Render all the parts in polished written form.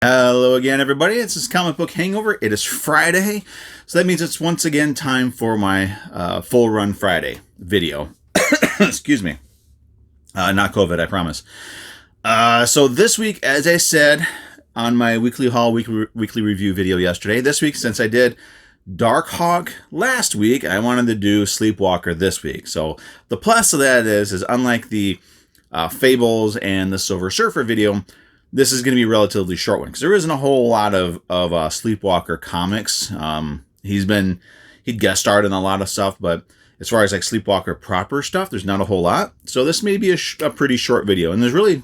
Hello again, everybody. This is Comic Book Hangover. It is Friday, so that means it's once again time for my Full Run Friday video. Excuse me. Not COVID, I promise. So this week, as I said on my weekly haul, weekly review video yesterday, this week, since I did Darkhawk last week, I wanted to do Sleepwalker this week. So the plus of that is unlike the Fables and the Silver Surfer video, this is going to be a relatively short one because there isn't a whole lot of Sleepwalker comics. He'd guest starred in a lot of stuff, but as far as like Sleepwalker proper stuff, there's not a whole lot. So this may be a pretty short video. And there's really,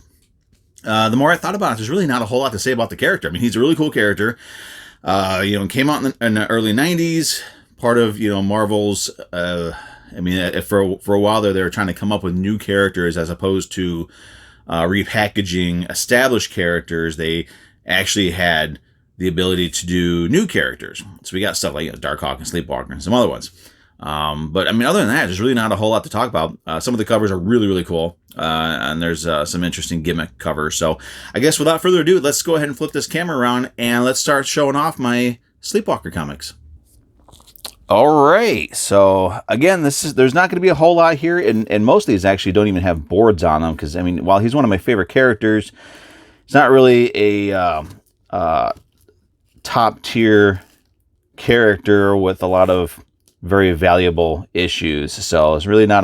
the more I thought about it, there's really not a whole lot to say about the character. I mean, he's a really cool character. Came out in the early 90s, part of, Marvel's, for a while there, they were trying to come up with new characters as opposed to repackaging established characters. They actually had the ability to do new characters. So we got stuff like Darkhawk and Sleepwalker and some other ones. But I mean, other than that, there's really not a whole lot to talk about. Some of the covers are really, really cool. And there's some interesting gimmick covers. So I guess without further ado, let's go ahead and flip this camera around and let's start showing off my Sleepwalker comics. All right, so again, there's not going to be a whole lot here, and most of these actually don't even have boards on them because, I mean, while he's one of my favorite characters, it's not really a top-tier character with a lot of very valuable issues. So there's really not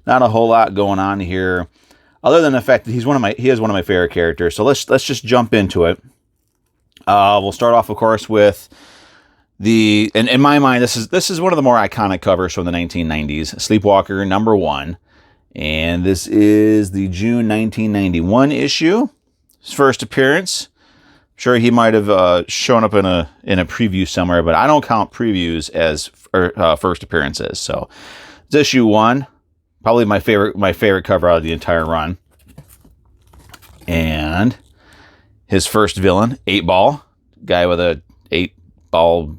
a whole lot going on here, other than the fact that he is one of my favorite characters. So let's just jump into it. We'll start off, of course, with and in my mind, this is one of the more iconic covers from the 1990s, Sleepwalker #1, and this is the June 1991 issue. His first appearance. I'm sure he might have shown up in a preview somewhere, but I don't count previews as first appearances. So it's issue 1, probably my favorite cover out of the entire run, and his first villain, 8-Ball, guy with a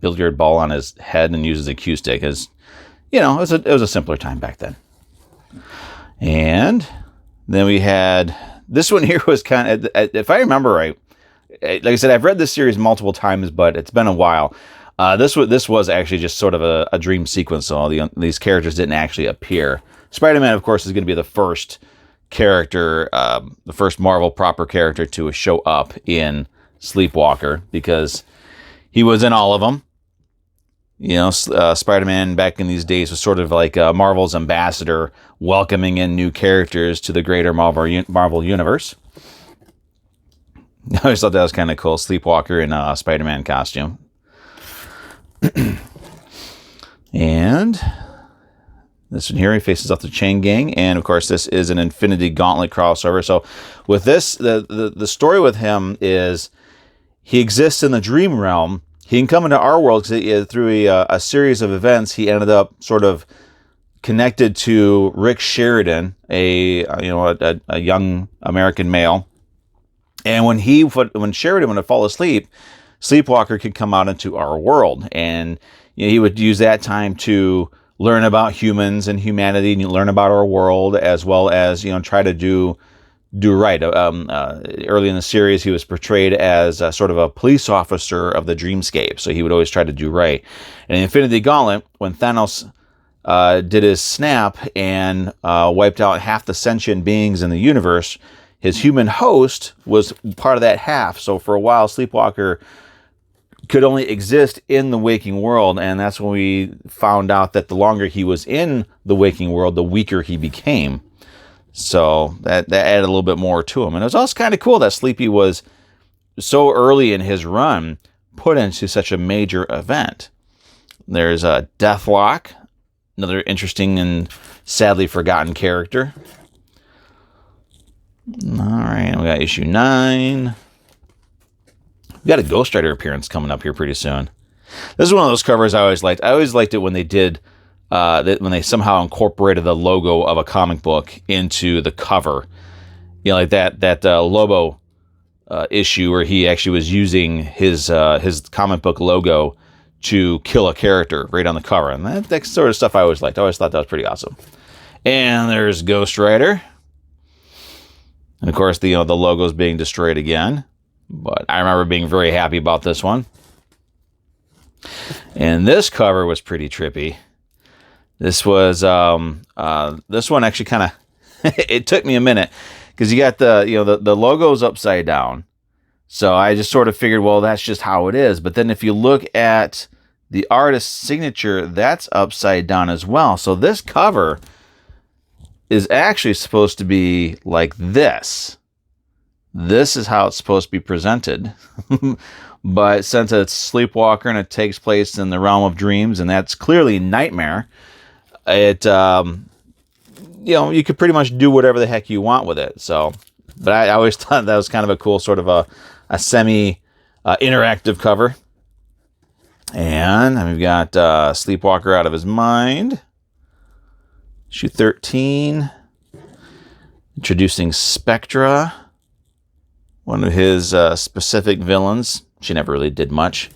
billiard ball on his head and uses a cue stick. As it was a simpler time back then. And then we had this one here was kind of, if I remember right, like I said, I've read this series multiple times, but it's been a while. This was actually just sort of a dream sequence, so these characters didn't actually appear. Spider-Man, of course, is going to be the first character, the first Marvel proper character to show up in Sleepwalker, because he was in all of them. Spider-Man back in these days was sort of like Marvel's ambassador, welcoming in new characters to the greater Marvel universe. I always thought that was kind of cool. Sleepwalker in a Spider-Man costume. And this one here, he faces off the Chain Gang. And, of course, this is an Infinity Gauntlet crossover. So with this, the story with him is he exists in the dream realm. He can come into our world through a series of events. He ended up sort of connected to Rick Sheridan, a young American male. And when Sheridan would fall asleep, Sleepwalker could come out into our world, and he would use that time to learn about humans and humanity, and learn about our world, as well as try to do right. Early in the series, he was portrayed as sort of a police officer of the dreamscape, so he would always try to do right. And in Infinity Gauntlet, when Thanos did his snap and wiped out half the sentient beings in the universe, his human host was part of that half. So for a while, Sleepwalker could only exist in the waking world, and that's when we found out that the longer he was in the waking world, the weaker he became. So that added a little bit more to him. And it was also kind of cool that Sleepy was so early in his run put into such a major event. There's a Deathlock, another interesting and sadly forgotten character. All right, we got issue 9. We got a Ghost Rider appearance coming up here pretty soon. This is one of those covers I always liked. I always liked it when they did when they somehow incorporated the logo of a comic book into the cover. Like that Lobo issue where he actually was using his comic book logo to kill a character right on the cover. And that sort of stuff I always liked. I always thought that was pretty awesome. And there's Ghost Rider. And of course, the logo's being destroyed again. But I remember being very happy about this one. And this cover was pretty trippy. This was this one actually kind of it took me a minute because you got the logo's upside down. So I just sort of figured, well, that's just how it is. But then if you look at the artist's signature, that's upside down as well. So this cover is actually supposed to be like this. This is how it's supposed to be presented. But since it's Sleepwalker and it takes place in the realm of dreams, and that's clearly nightmare, it you could pretty much do whatever the heck you want with it. So, but I always thought that was kind of a cool sort of a semi interactive cover. And we've got Sleepwalker Out of His Mind, issue 13, introducing Spectra, one of his specific villains. She never really did much.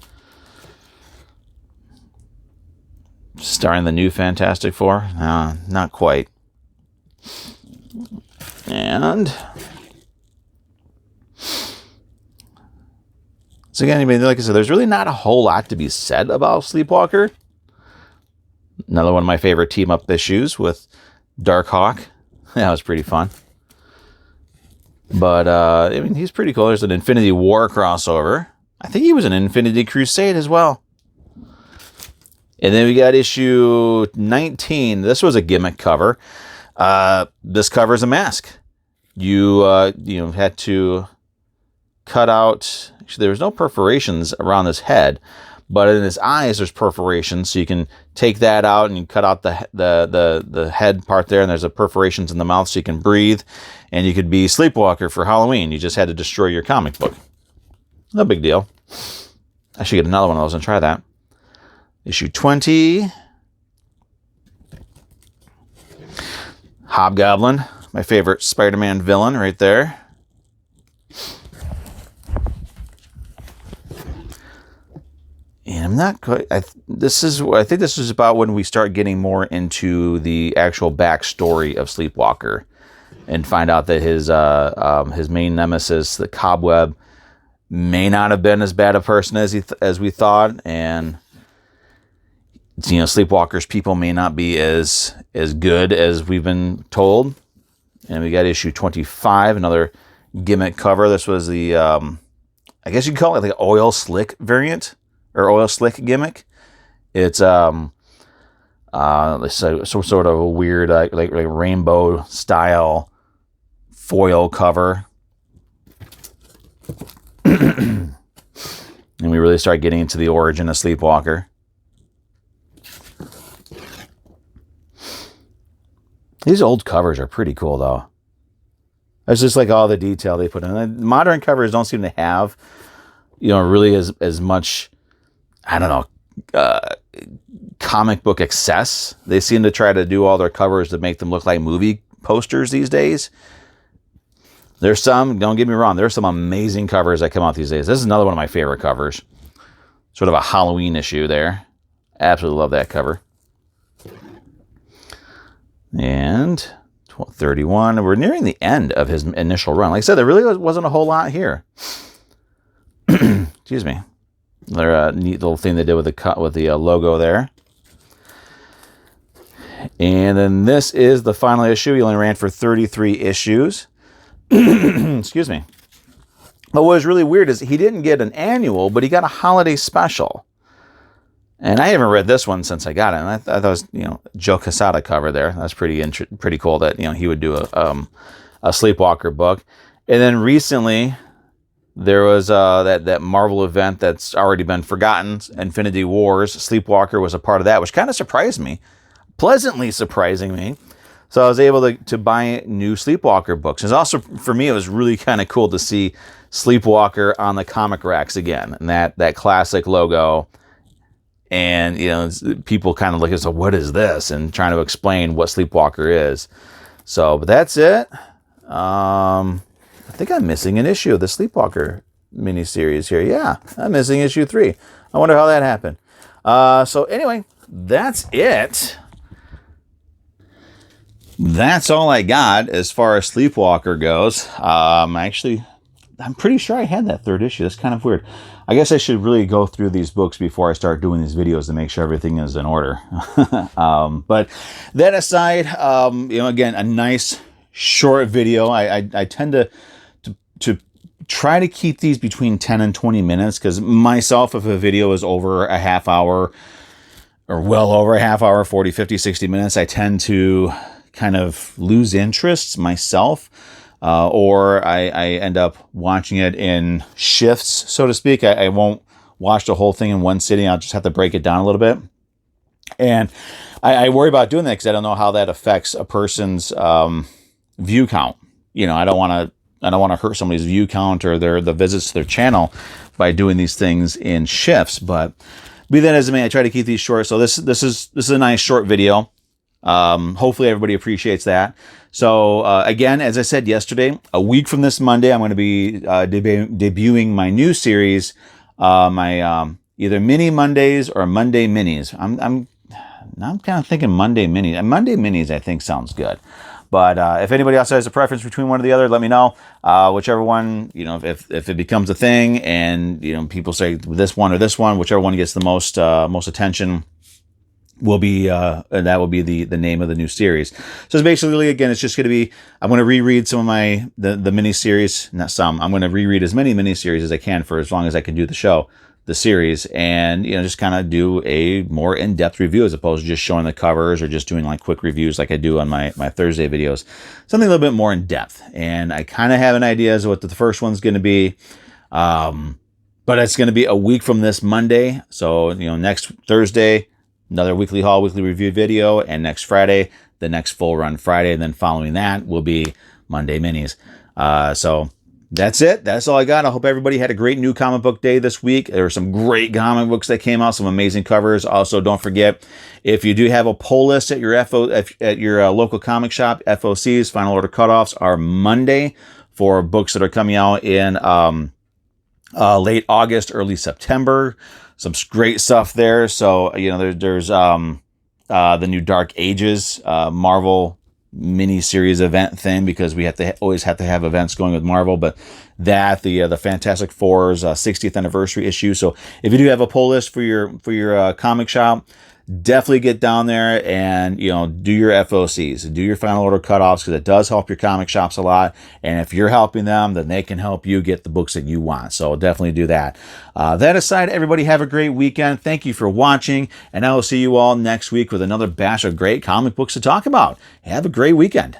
Starring the new Fantastic Four? Not quite. And so again, like I said, there's really not a whole lot to be said about Sleepwalker. Another one of my favorite team-up issues with Darkhawk. That was pretty fun. But, I mean, he's pretty cool. There's an Infinity War crossover. I think he was in Infinity Crusade as well. And then we got issue 19. This was a gimmick cover. This cover is a mask. You had to cut out... Actually, there was no perforations around his head, but in his eyes there's perforations. So you can take that out and you cut out the head part there, and there's a perforations in the mouth so you can breathe. And you could be Sleepwalker for Halloween. You just had to destroy your comic book. No big deal. I should get another one of those and try that. Issue 20. Hobgoblin, my favorite Spider-Man villain right there. And I'm not quite... I think this is about when we start getting more into the actual backstory of Sleepwalker and find out that his main nemesis, the Cobweb, may not have been as bad a person as we thought, and Sleepwalker's people may not be as good as we've been told. And we got issue 25, another gimmick cover. This was the I guess you could call it like oil slick variant or oil slick gimmick. It's some sort of a weird like rainbow style foil cover. And we really start getting into the origin of Sleepwalker. These old covers are pretty cool, though. It's just like all the detail they put in. Modern covers don't seem to have, really as much, I don't know, comic book excess. They seem to try to do all their covers to make them look like movie posters these days. There's some, don't get me wrong, there's some amazing covers that come out these days. This is another one of my favorite covers. Sort of a Halloween issue there. Absolutely love that cover. And 31, we're nearing the end of his initial run. Like I said, there really wasn't a whole lot here. Excuse me. Another neat little thing they did with the logo there. And then this is the final issue. He only ran for 33 issues. Excuse me. But what was really weird is he didn't get an annual, but he got a holiday special. And I haven't read this one since I got it. And I thought it was, Joe Quesada cover there. That's pretty cool that, he would do a Sleepwalker book. And then recently, there was that Marvel event that's already been forgotten, Infinity Wars. Sleepwalker was a part of that, which kind of surprised me. Pleasantly surprising me. So I was able to buy new Sleepwalker books. And also, for me, it was really kind of cool to see Sleepwalker on the comic racks again. And that classic logo. And, people kind of look at it, so what is this? And trying to explain what Sleepwalker is. So, but that's it. I think I'm missing an issue of the Sleepwalker miniseries here. Yeah, I'm missing issue 3. I wonder how that happened. So anyway, that's it. That's all I got as far as Sleepwalker goes. Actually, I'm pretty sure I had that third issue. That's kind of weird. I guess I should really go through these books before I start doing these videos to make sure everything is in order. But that aside, again, a nice short video. I tend to try to keep these between 10 and 20 minutes because myself, if a video is over a half hour or well over a half hour, 40, 50, 60 minutes, I tend to kind of lose interest myself. Or I end up watching it in shifts, so to speak. I won't watch the whole thing in one sitting. I'll just have to break it down a little bit. And I worry about doing that because I don't know how that affects a person's view count. I don't want to hurt somebody's view count or the visits to their channel by doing these things in shifts. But be that as it may, I try to keep these short. So this is a nice short video. Hopefully everybody appreciates that. So, again, as I said yesterday, a week from this Monday, I'm going to be debuting my new series, my either Mini Mondays or Monday Minis. I'm kind of thinking Monday Minis. Monday Minis, I think, sounds good. But if anybody else has a preference between one or the other, let me know. Whichever one, if it becomes a thing, and people say this one or this one, whichever one gets the most attention, will be that will be the name of the new series. So it's basically, again, it's just going to be, I'm going to reread some of the mini series. Not some, I'm going to reread as many mini series as I can for as long as I can do the series, and just kind of do a more in-depth review as opposed to just showing the covers or just doing like quick reviews like I do on my Thursday videos. Something a little bit more in depth, and I kind of have an idea as to what the first one's going to be. But it's going to be a week from this Monday. So next Thursday, another weekly haul, weekly review video, and next Friday, the next full run Friday, and then following that will be Monday Minis. So that's it. That's all I got. I hope everybody had a great new comic book day this week. There were some great comic books that came out, some amazing covers. Also, don't forget, if you do have a pull list at your local comic shop, FOCs, final order cutoffs are Monday for books that are coming out in late August, early September. Some great stuff there. So, there's the new Dark Ages Marvel mini-series event thing, because we always have to have events going with Marvel. But the Fantastic Four's 60th anniversary issue. So if you do have a pull list for your comic shop, definitely get down there and do your FOCs, do your final order cutoffs, because it does help your comic shops a lot. And if you're helping them, then they can help you get the books that you want. So definitely do that. That aside, everybody have a great weekend. Thank you for watching, and I will see you all next week with another batch of great comic books to talk about. Have a great weekend.